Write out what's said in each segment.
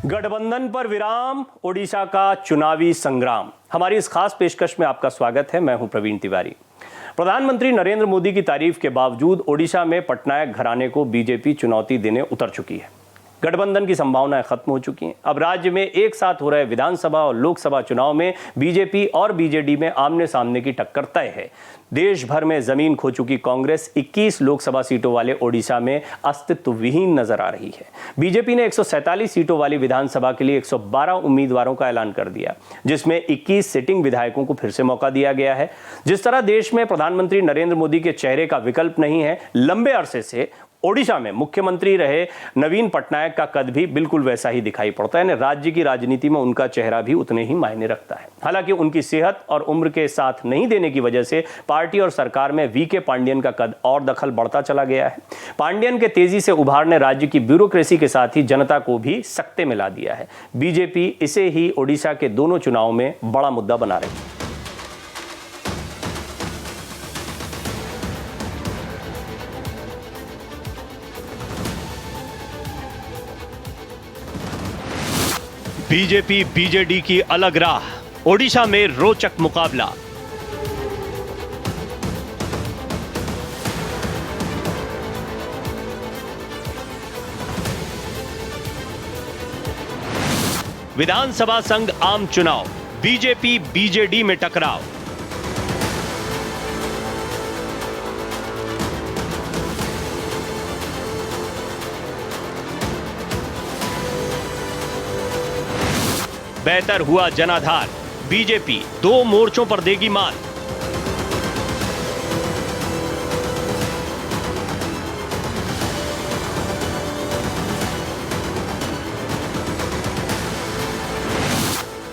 गठबंधन पर विराम, ओडिशा का चुनावी संग्राम। हमारी इस खास पेशकश में आपका स्वागत है। मैं हूं प्रवीण तिवारी। प्रधानमंत्री नरेंद्र मोदी की तारीफ के बावजूद ओडिशा में पटनायक घराने को बीजेपी चुनौती देने उतर चुकी है। गठबंधन की संभावनाएं खत्म हो चुकी हैं। अब राज्य में एक साथ हो रहे विधानसभा और लोकसभा चुनाव में बीजेपी और बीजेडी में आमने सामने की टक्कर तय है। देश भर में जमीन खो चुकी कांग्रेस 21 लोकसभा सीटों वाले ओडिशा में अस्तित्व विहीन नजर आ रही है। बीजेपी ने 147 सीटों वाली विधानसभा के लिए 112 उम्मीदवारों का ऐलान कर दिया, जिसमें 21 सिटिंग विधायकों को फिर से मौका दिया गया है। जिस तरह देश में प्रधानमंत्री नरेंद्र मोदी के चेहरे का विकल्प नहीं है, लंबे अरसे से ओडिशा में मुख्यमंत्री रहे नवीन पटनायक का कद भी बिल्कुल वैसा ही दिखाई पड़ता है। राज्य की राजनीति में उनका चेहरा भी उतने ही मायने रखता है। हालांकि उनकी सेहत और उम्र के साथ नहीं देने की वजह से पार्टी और सरकार में वीके पांडियन का कद और दखल बढ़ता चला गया है। पांडियन के तेजी से उभार ने राज्य की ब्यूरोक्रेसी के साथ ही जनता को भी सकते में ला दिया है। बीजेपी इसे ही ओडिशा के दोनों चुनाव में बड़ा मुद्दा बना रही है। बीजेपी बीजेडी की अलग राह, ओडिशा में रोचक मुकाबला। विधानसभा संघ आम चुनाव, बीजेपी बीजेडी में टकराव। बेहतर हुआ जनाधार, बीजेपी 2 मोर्चों पर देगी मात।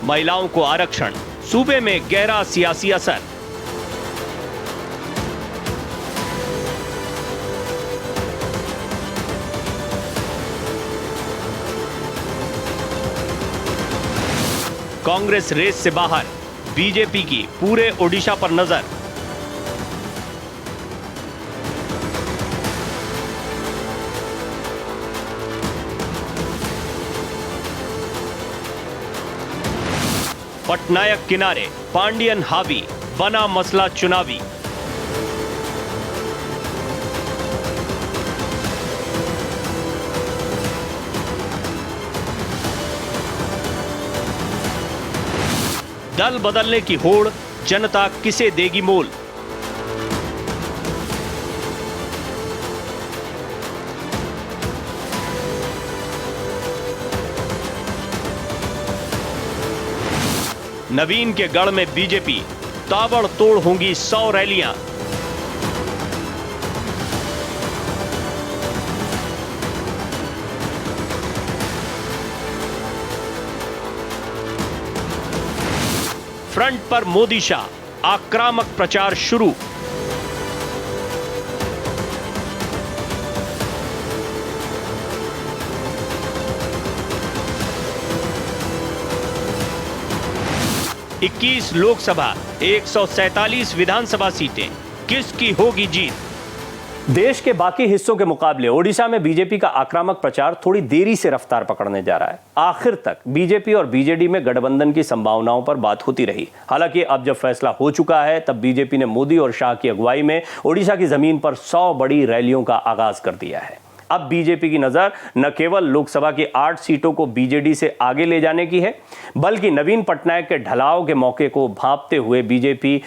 महिलाओं को आरक्षण, सूबे में गहरा सियासी असर। कांग्रेस रेस से बाहर, बीजेपी की पूरे ओडिशा पर नजर। पटनायक किनारे, पांडियन हावी, बना मसला चुनावी। दल बदलने की होड़, जनता किसे देगी मोल। नवीन के गढ़ में बीजेपी, ताबड़तोड़ होंगी 100 रैलियां। फ्रंट पर मोदी शाह, आक्रामक प्रचार शुरू। इक्कीस लोकसभा, 147 विधानसभा सीटें, किसकी होगी जीत? देश के बाकी हिस्सों के मुकाबले ओडिशा में बीजेपी का आक्रामक प्रचार थोड़ी देरी से रफ्तार पकड़ने जा रहा है। आखिर तक बीजेपी और बीजेडी में गठबंधन की संभावनाओं पर बात होती रही। हालांकि अब जब फैसला हो चुका है, तब बीजेपी ने मोदी और शाह की अगुवाई में ओडिशा की जमीन पर 100 बड़ी रैलियों का आगाज कर दिया है। अब बीजेपी की नजर न केवल लोकसभा की 8 सीटों को बीजेडी से आगे ले जाने की है, बल्कि नवीन पटनायक के ढलाव के मौके को भांपते हुए बीजेपी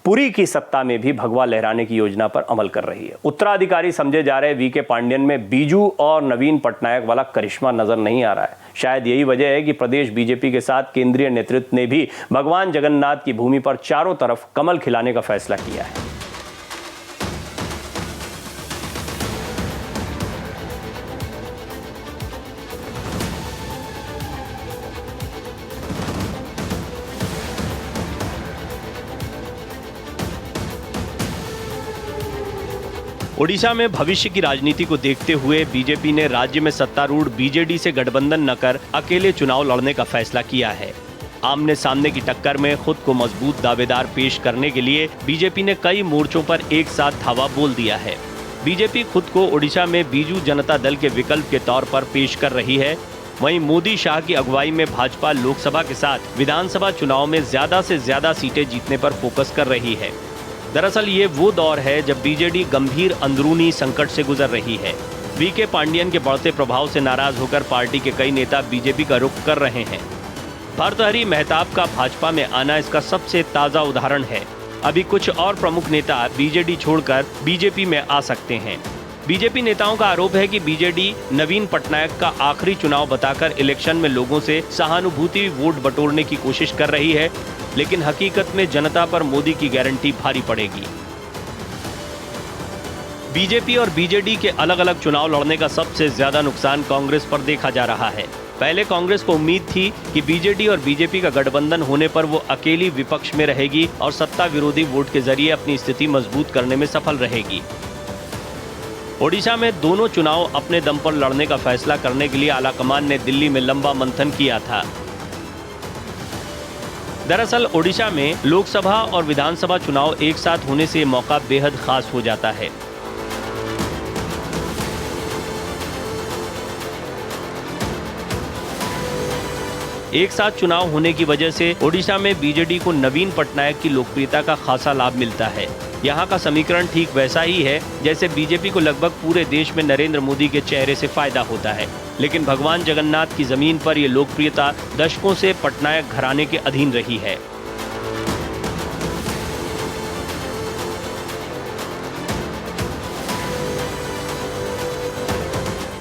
पुरी की सत्ता में भी भगवा लहराने की योजना पर अमल कर रही है। उत्तराधिकारी समझे जा रहे वीके पांडियन में बीजू और नवीन पटनायक वाला करिश्मा नजर नहीं आ रहा है। शायद यही वजह है कि प्रदेश बीजेपी के साथ केंद्रीय नेतृत्व ने भी भगवान जगन्नाथ की भूमि पर चारों तरफ कमल खिलाने का फैसला किया है। ओडिशा में भविष्य की राजनीति को देखते हुए बीजेपी ने राज्य में सत्तारूढ़ बीजेडी से गठबंधन न कर अकेले चुनाव लड़ने का फैसला किया है। आमने सामने की टक्कर में खुद को मजबूत दावेदार पेश करने के लिए बीजेपी ने कई मोर्चों पर एक साथ धावा बोल दिया है। बीजेपी खुद को ओडिशा में बीजू जनता दल के विकल्प के तौर पर पेश कर रही है। वहीं मोदी शाह की अगुवाई में भाजपा लोकसभा के साथ विधानसभा चुनाव में ज्यादा से ज्यादा सीटें जीतने पर फोकस कर रही है। दरअसल ये वो दौर है जब बीजेडी गंभीर अंदरूनी संकट से गुजर रही है। वीके पांडियन के बढ़ते प्रभाव से नाराज होकर पार्टी के कई नेता बीजेपी का रुख कर रहे हैं। भर्तृहरि मेहताब का भाजपा में आना इसका सबसे ताजा उदाहरण है। अभी कुछ और प्रमुख नेता बीजेडी छोड़कर बीजेपी में आ सकते हैं। बीजेपी नेताओं का आरोप है कि बीजेडी नवीन पटनायक का आखिरी चुनाव बताकर इलेक्शन में लोगों से सहानुभूति वोट बटोरने की कोशिश कर रही है, लेकिन हकीकत में जनता पर मोदी की गारंटी भारी पड़ेगी। बीजेपी और बीजेडी के अलग अलग चुनाव लड़ने का सबसे ज्यादा नुकसान कांग्रेस पर देखा जा रहा है। पहले कांग्रेस को उम्मीद थी कि बीजेडी और बीजेपी का गठबंधन होने पर वो अकेली विपक्ष में रहेगी और सत्ता विरोधी वोट के जरिए अपनी स्थिति मजबूत करने में सफल रहेगी। ओडिशा में दोनों चुनाव अपने दम पर लड़ने का फैसला करने के लिए आलाकमान ने दिल्ली में लंबा मंथन किया था। दरअसल ओडिशा में लोकसभा और विधानसभा चुनाव एक साथ होने से मौका बेहद खास हो जाता है। एक साथ चुनाव होने की वजह से ओडिशा में बीजेडी को नवीन पटनायक की लोकप्रियता का खासा लाभ मिलता है। यहाँ का समीकरण ठीक वैसा ही है जैसे बीजेपी को लगभग पूरे देश में नरेंद्र मोदी के चेहरे से फायदा होता है, लेकिन भगवान जगन्नाथ की जमीन पर ये लोकप्रियता दशकों से पटनायक घराने के अधीन रही है।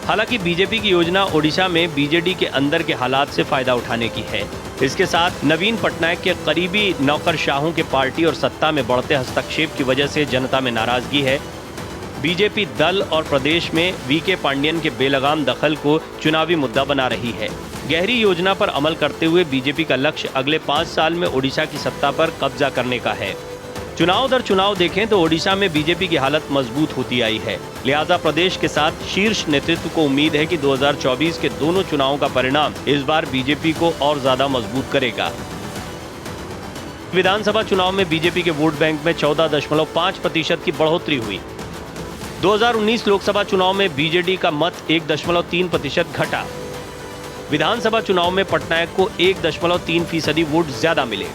हालांकि बीजेपी की योजना ओडिशा में बीजेडी के अंदर के हालात से फायदा उठाने की है। इसके साथ नवीन पटनायक के करीबी नौकरशाहों के पार्टी और सत्ता में बढ़ते हस्तक्षेप की वजह से जनता में नाराजगी है। बीजेपी दल और प्रदेश में वीके पांडियन के बेलगाम दखल को चुनावी मुद्दा बना रही है। गहरी योजना पर अमल करते हुए बीजेपी का लक्ष्य अगले 5 साल में ओडिशा की सत्ता पर कब्जा करने का है। चुनाव दर चुनाव देखें तो ओडिशा में बीजेपी की हालत मजबूत होती आई है। लिहाजा प्रदेश के साथ शीर्ष नेतृत्व को उम्मीद है कि 2024 के दोनों चुनावों का परिणाम इस बार बीजेपी को और ज्यादा मजबूत करेगा। विधानसभा चुनाव में बीजेपी के वोट बैंक में 14.5% की बढ़ोतरी हुई। 2019 लोकसभा चुनाव में बीजेडी का मत 1.3% घटा। विधानसभा चुनाव में पटनायक को 1.3% वोट ज्यादा मिले।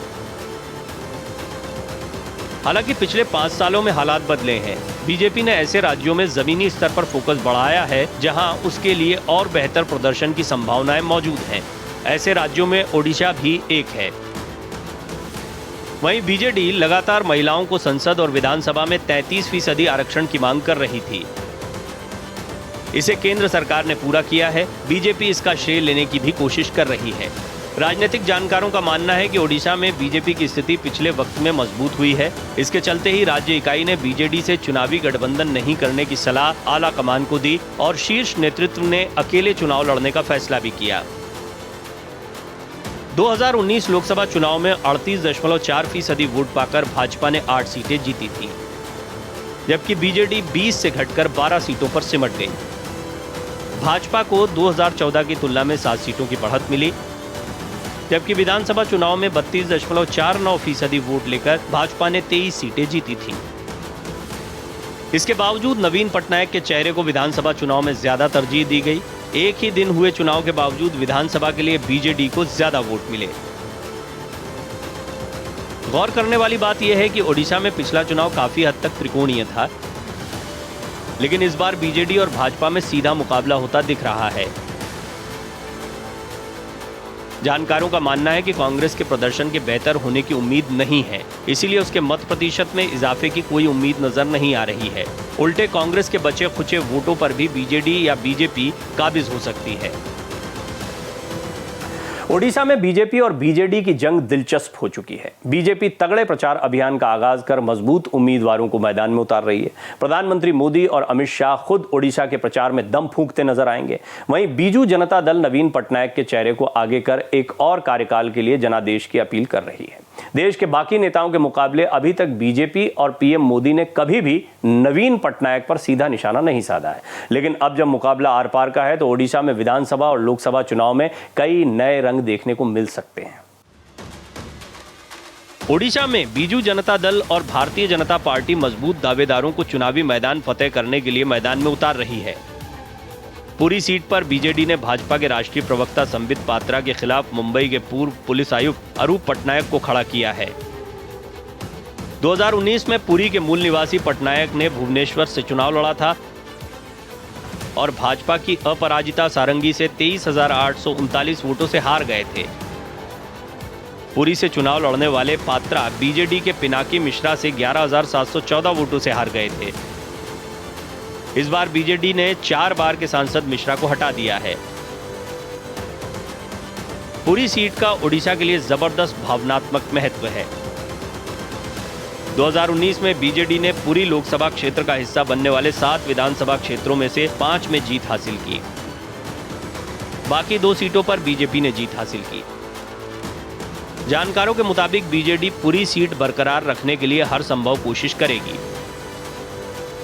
हालांकि पिछले 5 सालों में हालात बदले हैं। बीजेपी ने ऐसे राज्यों में जमीनी स्तर पर फोकस बढ़ाया है जहां उसके लिए और बेहतर प्रदर्शन की संभावनाएं मौजूद हैं। ऐसे राज्यों में ओडिशा भी एक है। वहीं बीजेडी लगातार महिलाओं को संसद और विधानसभा में 33% आरक्षण की मांग कर रही थी। इसे केंद्र सरकार ने पूरा किया है। बीजेपी इसका श्रेय लेने की भी कोशिश कर रही है। राजनीतिक जानकारों का मानना है कि ओडिशा में बीजेपी की स्थिति पिछले वक्त में मजबूत हुई है। इसके चलते ही राज्य इकाई ने बीजेडी से चुनावी गठबंधन नहीं करने की सलाह आला कमान को दी और शीर्ष नेतृत्व ने अकेले चुनाव लड़ने का फैसला भी किया। 2019 लोकसभा चुनाव में 38.4% वोट पाकर भाजपा ने 8 सीटें जीती थी, जबकि बीजेडी 20 से घटकर 12 सीटों पर सिमट गई। भाजपा को 2014 की तुलना में 7 सीटों की बढ़त मिली, जबकि विधानसभा चुनाव में 32.49% वोट लेकर भाजपा ने 23 सीटें जीती थीं। इसके बावजूद नवीन पटनायक के चेहरे को विधानसभा चुनाव में ज्यादा तरजीह दी गई। एक ही दिन हुए चुनाव के बावजूद विधानसभा के लिए बीजेडी को ज्यादा वोट मिले। गौर करने वाली बात यह है कि ओडिशा में पिछला चुनाव काफी हद तक त्रिकोणीय था, लेकिन इस बार बीजेडी और भाजपा में सीधा मुकाबला होता दिख रहा है। जानकारों का मानना है कि कांग्रेस के प्रदर्शन के बेहतर होने की उम्मीद नहीं है, इसीलिए उसके मत प्रतिशत में इजाफे की कोई उम्मीद नजर नहीं आ रही है। उल्टे कांग्रेस के बचे खुचे वोटों पर भी बीजेडी या बीजेपी काबिज हो सकती है। ओडिशा में बीजेपी और बीजेडी की जंग दिलचस्प हो चुकी है। बीजेपी तगड़े प्रचार अभियान का आगाज कर मजबूत उम्मीदवारों को मैदान में उतार रही है। प्रधानमंत्री मोदी और अमित शाह खुद ओडिशा के प्रचार में दम फूंकते नजर आएंगे। वहीं बीजू जनता दल नवीन पटनायक के चेहरे को आगे कर एक और कार्यकाल के लिए जनादेश की अपील कर रही है। देश के बाकी नेताओं के मुकाबले अभी तक बीजेपी और पीएम मोदी ने कभी भी नवीन पटनायक पर सीधा निशाना नहीं साधा है, लेकिन अब जब मुकाबला आर पार का है तो ओडिशा में विधानसभा और लोकसभा चुनाव में कई नए रंग देखने को मिल सकते हैं। ओडिशा में बीजू जनता दल और भारतीय जनता पार्टी मजबूत दावेदारों को चुनावी मैदान फतेह करने के लिए मैदान में उतार रही है। पुरी सीट पर बीजेडी ने भाजपा के राष्ट्रीय प्रवक्ता संबित पात्रा के खिलाफ मुंबई के पूर्व पुलिस आयुक्त अरूप पटनायक को खड़ा किया है। 2019 में पुरी के मूल निवासी पटनायक ने भुवनेश्वर से चुनाव लड़ा था और भाजपा की अपराजिता सारंगी से 23,839 वोटों से हार गए थे। पुरी से चुनाव लड़ने वाले पात्रा बीजेडी के पिनाकी मिश्रा से 11,714 वोटों से हार गए थे। इस बार बीजेडी ने 4 बार के सांसद मिश्रा को हटा दिया है। पुरी सीट का ओडिशा के लिए जबरदस्त भावनात्मक महत्व है। 2019 में बीजेडी ने पुरी लोकसभा क्षेत्र का हिस्सा बनने वाले 7 विधानसभा क्षेत्रों में से 5 में जीत हासिल की। बाकी 2 सीटों पर बीजेपी ने जीत हासिल की। जानकारों के मुताबिक बीजेडी पुरी सीट बरकरार रखने के लिए हर संभव कोशिश करेगी।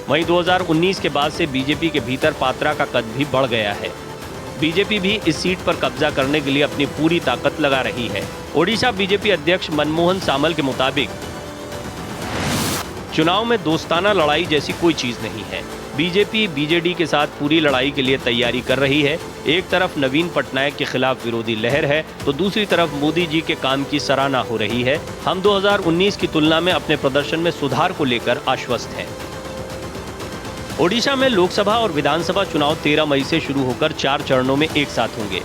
वहीं 2019 के बाद से बीजेपी के भीतर पात्रा का कद भी बढ़ गया है। बीजेपी भी इस सीट पर कब्जा करने के लिए अपनी पूरी ताकत लगा रही है। ओडिशा बीजेपी अध्यक्ष मनमोहन सामल के मुताबिक चुनाव में दोस्ताना लड़ाई जैसी कोई चीज नहीं है। बीजेपी बीजेडी के साथ पूरी लड़ाई के लिए तैयारी कर रही है। एक तरफ नवीन पटनायक के खिलाफ विरोधी लहर है तो दूसरी तरफ मोदी जी के काम की सराहना हो रही है। हम 2019 की तुलना में अपने प्रदर्शन में सुधार को लेकर आश्वस्त हैं। ओडिशा में लोकसभा और विधानसभा चुनाव 13 मई से शुरू होकर 4 चरणों में एक साथ होंगे।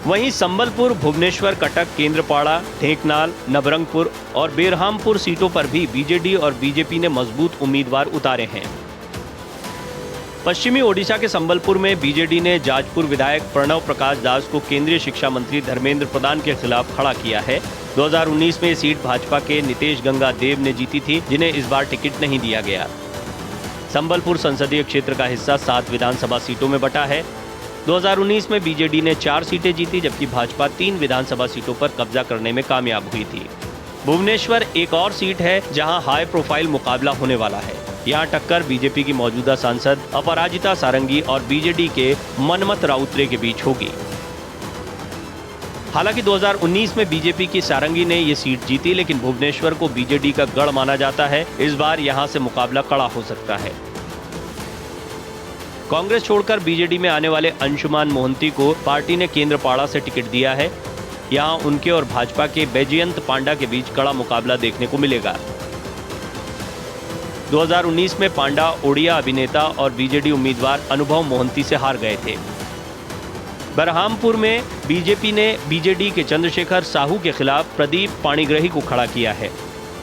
वहीं संबलपुर, भुवनेश्वर, कटक, केंद्रपाड़ा, ढेंकनाल, नवरंगपुर और बेरहामपुर सीटों पर भी बीजेडी और बीजेपी ने मजबूत उम्मीदवार उतारे हैं। पश्चिमी ओडिशा के संबलपुर में बीजेडी ने जाजपुर विधायक प्रणव प्रकाश दास को केंद्रीय शिक्षा मंत्री धर्मेंद्र प्रधान के खिलाफ खड़ा किया है। 2019 में ये सीट भाजपा के नितेश गंगा देव ने जीती थी, जिन्हें इस बार टिकट नहीं दिया गया। संबलपुर संसदीय क्षेत्र का हिस्सा 7 विधानसभा सीटों में बटा है। 2019 में बीजेडी ने 4 सीटें जीती, जबकि भाजपा 3 विधानसभा सीटों पर कब्जा करने में कामयाब हुई थी। भुवनेश्वर एक और सीट है जहां हाई प्रोफाइल मुकाबला होने वाला है। यहां टक्कर बीजेपी की मौजूदा सांसद अपराजिता सारंगी और बीजेडी के मनमथ राउतरे के बीच होगी। हालांकि 2019 में बीजेपी की सारंगी ने ये सीट जीती, लेकिन भुवनेश्वर को बीजेडी का गढ़ माना जाता है। इस बार यहां से मुकाबला कड़ा हो सकता है। कांग्रेस छोड़कर बीजेडी में आने वाले अंशुमान मोहंती को पार्टी ने केंद्रपाड़ा से टिकट दिया है। यहां उनके और भाजपा के बैजयंत पांडा के बीच कड़ा मुकाबला देखने को मिलेगा। 2019 में पांडा ओडिया अभिनेता और बीजेडी उम्मीदवार अनुभव मोहंती से हार गए थे। बरहामपुर में बीजेपी ने बीजेडी के चंद्रशेखर साहू के खिलाफ प्रदीप पाणिग्राही को खड़ा किया है।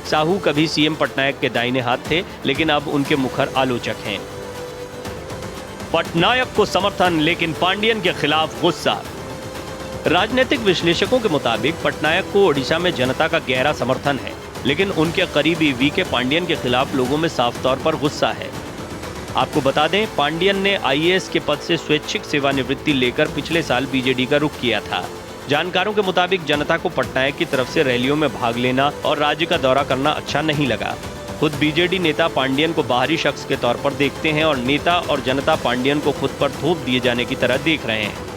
साहू कभी सीएम पटनायक के दाहिने हाथ थे, लेकिन अब उनके मुखर आलोचक हैं। पटनायक को समर्थन, लेकिन पांडियन के खिलाफ गुस्सा। राजनीतिक विश्लेषकों के मुताबिक पटनायक को ओडिशा में जनता का गहरा समर्थन है, लेकिन उनके करीबी वीके पांडियन के खिलाफ लोगों में साफ तौर पर गुस्सा है। आपको बता दें, पांडियन ने आईएएस के पद से स्वैच्छिक सेवानिवृत्ति लेकर पिछले साल बीजेडी का रुख किया था। जानकारों के मुताबिक जनता को पटनायक की तरफ से रैलियों में भाग लेना और राज्य का दौरा करना अच्छा नहीं लगा। खुद बीजेडी नेता पांडियन को बाहरी शख्स के तौर पर देखते हैं और नेता और जनता पांडियन को खुद पर थोप दिए जाने की तरह देख रहे हैं।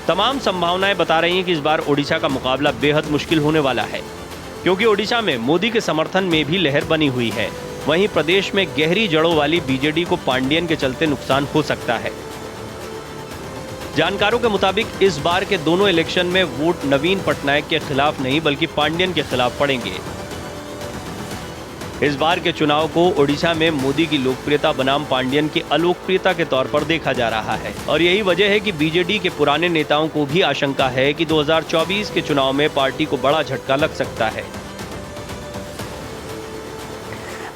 तमाम संभावनाएं बता रही हैं कि इस बार ओडिशा का मुकाबला बेहद मुश्किल होने वाला है, क्योंकि ओडिशा में मोदी के समर्थन में भी लहर बनी हुई है। वहीं प्रदेश में गहरी जड़ों वाली बीजेडी को पांडियन के चलते नुकसान हो सकता है। जानकारों के मुताबिक इस बार के दोनों इलेक्शन में वोट नवीन पटनायक के खिलाफ नहीं बल्कि पांडियन के खिलाफ पड़ेंगे। इस बार के चुनाव को ओडिशा में मोदी की लोकप्रियता बनाम पांडियन की अलोकप्रियता के तौर पर देखा जा रहा है, और यही वजह है कि बीजेडी के पुराने नेताओं को भी आशंका है कि 2024 के चुनाव में पार्टी को बड़ा झटका लग सकता है।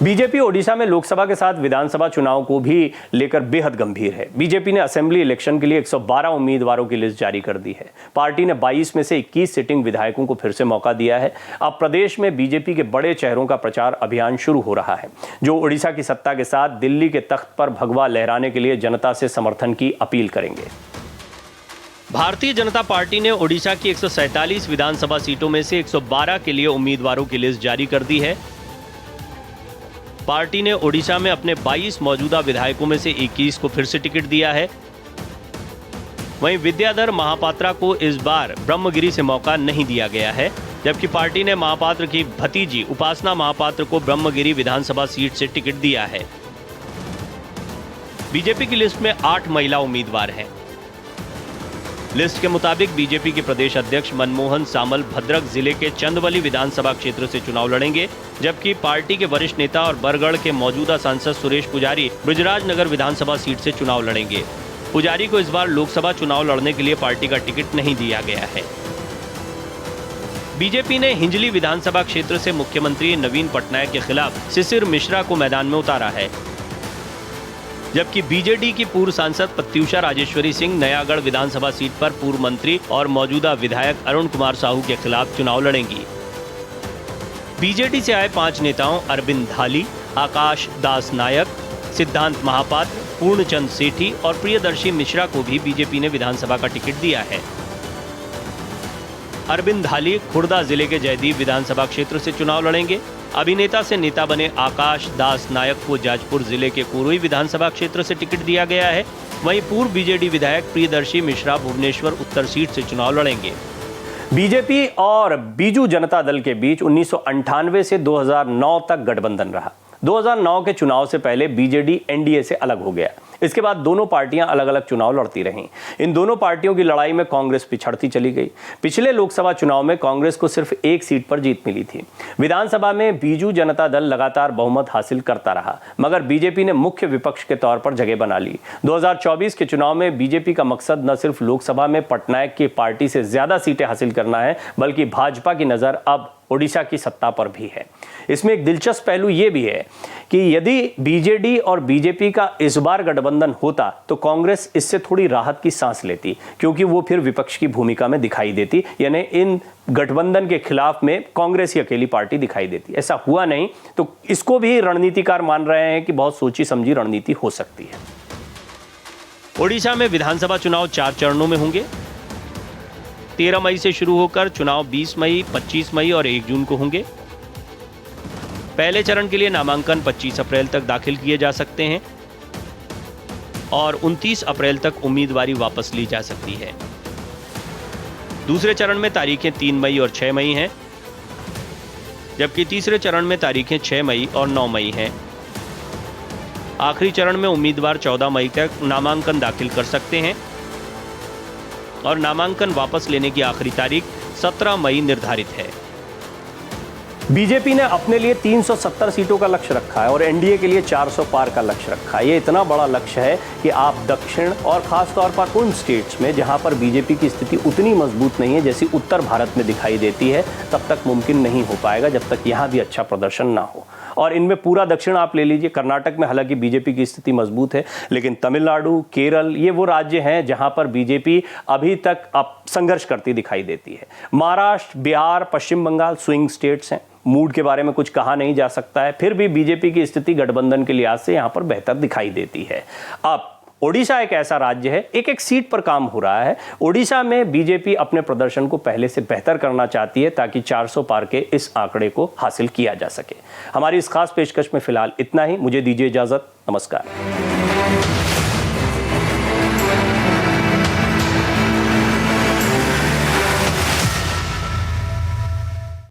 बीजेपी ओडिशा में लोकसभा के साथ विधानसभा चुनाव को भी लेकर बेहद गंभीर है। बीजेपी ने असेंबली इलेक्शन के लिए 112 उम्मीदवारों की लिस्ट जारी कर दी है। पार्टी ने 22 में से 21 सिटिंग विधायकों को फिर से मौका दिया है। अब प्रदेश में बीजेपी के बड़े चेहरों का प्रचार अभियान शुरू हो रहा है, जो ओडिशा की सत्ता के साथ दिल्ली के तख्त पर भगवा लहराने के लिए जनता से समर्थन की अपील करेंगे। भारतीय जनता पार्टी ने ओडिशा की 147 विधानसभा सीटों में से 112 के लिए उम्मीदवारों की लिस्ट जारी कर दी है। पार्टी ने ओडिशा में अपने 22 मौजूदा विधायकों में से 21 को फिर से टिकट दिया है। वहीं विद्याधर महापात्रा को इस बार ब्रह्मगिरी से मौका नहीं दिया गया है। जबकि पार्टी ने महापात्र की भतीजी उपासना महापात्र को ब्रह्मगिरी विधानसभा सीट से टिकट दिया है। बीजेपी की लिस्ट में 8 महिला उम्मीदवार हैं। लिस्ट के मुताबिक बीजेपी के प्रदेश अध्यक्ष मनमोहन सामल भद्रक जिले के चंदवली विधानसभा क्षेत्र से चुनाव लड़ेंगे, जबकि पार्टी के वरिष्ठ नेता और बरगढ़ के मौजूदा सांसद सुरेश पुजारी बृजराज नगर विधानसभा सीट से चुनाव लड़ेंगे। पुजारी को इस बार लोकसभा चुनाव लड़ने के लिए पार्टी का टिकट नहीं दिया गया है। बीजेपी ने हिंजली विधानसभा क्षेत्र से मुख्यमंत्री नवीन पटनायक के खिलाफ शिशिर मिश्रा को मैदान में उतारा है, जबकि बीजेडी की पूर्व सांसद प्रत्युषा राजेश्वरी सिंह नयागढ़ विधानसभा सीट पर पूर्व मंत्री और मौजूदा विधायक अरुण कुमार साहू के खिलाफ चुनाव लड़ेंगी। बीजेडी से आए 5 नेताओं अरविंद धाली, आकाश दास नायक, सिद्धांत महापात्र, पूर्णचंद सेठी और प्रियदर्शी मिश्रा को भी बीजेपी ने विधानसभा का टिकट दिया है। अरविंद धाली खुर्दा जिले के जयदीप विधानसभा क्षेत्र से चुनाव लड़ेंगे। अभिनेता से नेता बने आकाश दास नायक को जाजपुर जिले के कुरुई विधानसभा क्षेत्र से टिकट दिया गया है। वहीं पूर्व बीजेडी विधायक प्रियदर्शी मिश्रा भुवनेश्वर उत्तर सीट से चुनाव लड़ेंगे। बीजेपी और बीजू जनता दल के बीच 1998 से 2009 तक गठबंधन रहा। 2009 के चुनाव से पहले बीजेडी एनडीए से अलग हो गया। इसके बाद दोनों पार्टियां अलग अलग चुनाव लड़ती रहीं। इन दोनों पार्टियों की लड़ाई में कांग्रेस पिछड़ती चली गई। पिछले लोकसभा चुनाव में कांग्रेस को सिर्फ 1 सीट पर जीत मिली थी। विधानसभा में बीजू जनता दल लगातार बहुमत हासिल करता रहा, मगर बीजेपी ने मुख्य विपक्ष के तौर पर जगह बना ली। 2024 के चुनाव में बीजेपी का मकसद न सिर्फ लोकसभा में पटनायक की पार्टी से ज्यादा सीटें हासिल करना है, बल्कि भाजपा की नजर अब ओडिशा की सत्ता पर भी है। इसमें एक दिलचस्प पहलू यह भी है कि यदि बीजेडी और बीजेपी का इस बार गठबंधन होता तो कांग्रेस इससे थोड़ी राहत की सांस लेती, क्योंकि वो फिर विपक्ष की भूमिका में दिखाई देती, यानी इन गठबंधन के खिलाफ में कांग्रेस ही अकेली पार्टी दिखाई देती। ऐसा हुआ नहीं, तो इसको भी रणनीतिकार मान रहे हैं कि बहुत सोची समझी रणनीति हो सकती है। ओडिशा में विधानसभा चुनाव 4 चरणों में होंगे। 13 मई से शुरू होकर चुनाव 20 मई, 25 मई और 1 जून को होंगे। पहले चरण के लिए नामांकन 25 अप्रैल तक दाखिल किए जा सकते हैं और 29 अप्रैल तक उम्मीदवारी वापस ली जा सकती है। दूसरे चरण में तारीखें 3 मई और 6 मई हैं, जबकि तीसरे चरण में तारीखें 6 मई और 9 मई हैं। आखिरी चरण में उम्मीदवार 14 मई तक नामांकन दाखिल कर सकते हैं और नामांकन वापस लेने की आखिरी तारीख 17 मई निर्धारित है। बीजेपी ने अपने लिए 370 सीटों का लक्ष्य रखा है और एनडीए के लिए 400 पार का लक्ष्य रखा है। ये इतना बड़ा लक्ष्य है कि आप दक्षिण और खास तौर पर उन स्टेट्स में जहां पर बीजेपी की स्थिति उतनी मजबूत नहीं है जैसी उत्तर भारत में दिखाई देती है, तब तक मुमकिन नहीं हो पाएगा जब तक यहां भी अच्छा प्रदर्शन ना हो। और इनमें पूरा दक्षिण आप ले लीजिए, कर्नाटक में हालांकि बीजेपी की स्थिति मजबूत है, लेकिन तमिलनाडु, केरल, ये वो राज्य हैं जहां पर बीजेपी अभी तक संघर्ष करती दिखाई देती है। महाराष्ट्र, बिहार, पश्चिम बंगाल स्विंग स्टेट्स हैं। मूड के बारे में कुछ कहा नहीं जा सकता है, फिर भी बीजेपी की स्थिति गठबंधन के लिहाज से यहां पर बेहतर दिखाई देती है। अब ओडिशा एक ऐसा राज्य है, एक एक सीट पर काम हो रहा है। ओडिशा में बीजेपी अपने प्रदर्शन को पहले से बेहतर करना चाहती है ताकि 400 पार के इस आंकड़े को हासिल किया जा सके। हमारी इस खास पेशकश में फिलहाल इतना ही। मुझे दीजिए इजाजत। नमस्कार।